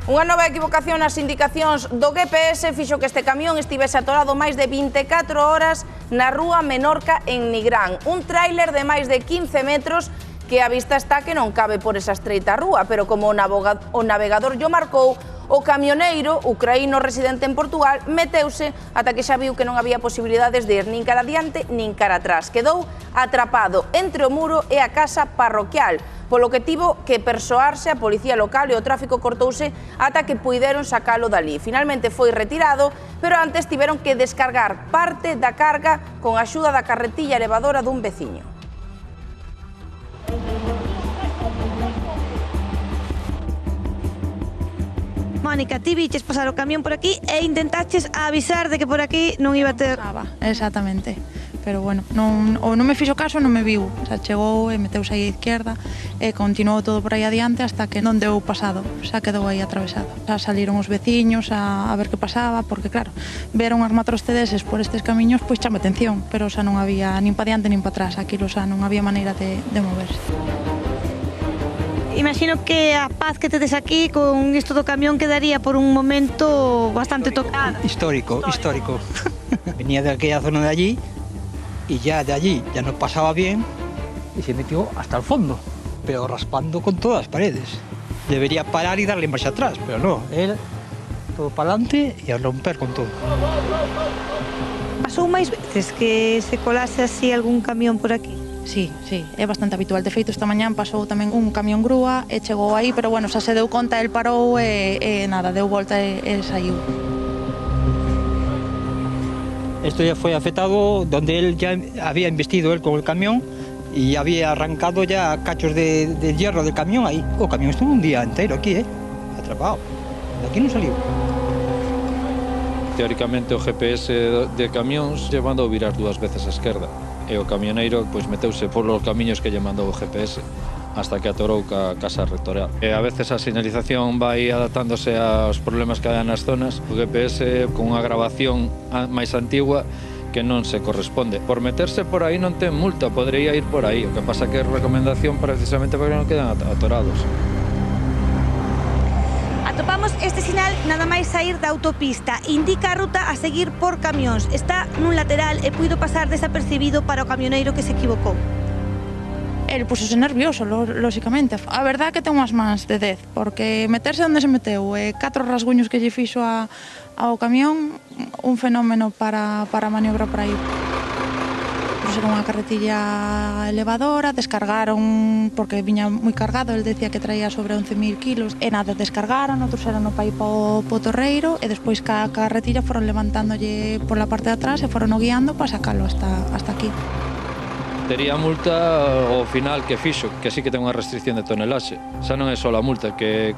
Unha nova equivocación nas indicacións do GPS fixo que este camión estivese atorado máis de 24 horas na rúa Menorca en Nigrán. Un tráiler de máis de 15 metros que a vista está que non cabe por esa estreita rúa, pero como o navegador lle marcou, o camioneiro, ucraíno residente en Portugal, meteuse ata que xa viu que non había posibilidades de ir nin cara adiante nin cara atrás. Quedou atrapado entre o muro e a casa parroquial, polo que tivo que persoarse a policía local e o tráfico cortouse ata que puideron sacalo dali. Finalmente foi retirado, pero antes tiveron que descargar parte da carga con a axuda da carretilla elevadora dun veciño. Mónica, ti viches pasar o camión por aquí e intentaches avisar de que por aquí non iba a ter... Exactamente, pero bueno, non me fixo caso, non me viu. O sea, chegou e meteuse aí á izquierda e continuou todo por aí adiante hasta que non deu pasado, xa quedou aí atravesado. Xa saliron os veciños a ver que pasaba, porque claro, veron as matrostedeses por estes camiños, pois chama atención, pero xa non había nin pa diante nin pa atrás, aquilo xa non había maneira de moverse. Imagino que a paz que tedes aquí con isto do camión quedaría por un momento bastante tocada. Histórico. Venía de aquella zona de allí y ya de allí ya no pasaba bien y se metió hasta el fondo, pero raspando con todas las paredes. Debería parar y darle marcha atrás, pero no, él todo para adelante y a romper con todo. Pasou máis veces que se colase así algún camión por aquí? Sí, é bastante habitual. De feito, esta mañán pasou tamén un camión grúa e chegou aí, pero bueno, xa se deu conta, el parou e nada, deu volta e saiu. Esto ya fue afectado donde él ya había investido él con el camión y había arrancado ya cachos de hierro del camión ahí. O camión estuvo un día entero aquí, atrapado. De aquí non saliu. Teóricamente o GPS de camións lle mandou virar 2 veces á esquerda e o camioneiro pois meteuse polos camiños que lle mandou o GPS hasta que atorou ca casa rectorial. E a veces a sinalización vai adaptándose aos problemas que hai nas zonas. O GPS con unha grabación máis antigua que non se corresponde. Por meterse por aí non ten multa, podría ir por aí. O que pasa que é recomendación precisamente para que non queden atorados. Atopamos este sinal nada máis sair da autopista. Indica a ruta a seguir por camións. Está nun lateral e puido pasar desapercibido para o camioneiro que se equivocou. El puxose nervioso, lóxicamente. A verdade que ten unhas mans de 10, porque meterse onde se meteu e 4 rasguños que lle fixo ao camión, un fenómeno para maniobrar por aí. Puxeron unha carretilla elevadora, descargaron, porque viña moi cargado, el decía que traía sobre 11.000 kilos, e nada, descargaron, outros eran no pai po torreiro, e despois ca carretilla foron levantándolle pola parte de atrás e foron o guiando para sacalo hasta aquí. Tería multa ao final que fixo, que sí que ten unha restricción de tonelaxe. Xa non é só a multa, que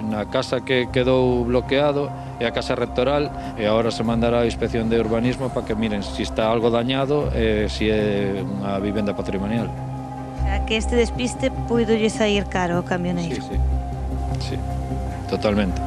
na casa que quedou bloqueado é a casa rectoral e agora se mandará a inspección de urbanismo para que miren se está algo dañado e se é unha vivenda patrimonial. O sea, que este despiste puido lle sair caro ao camioneiro. Sí, totalmente.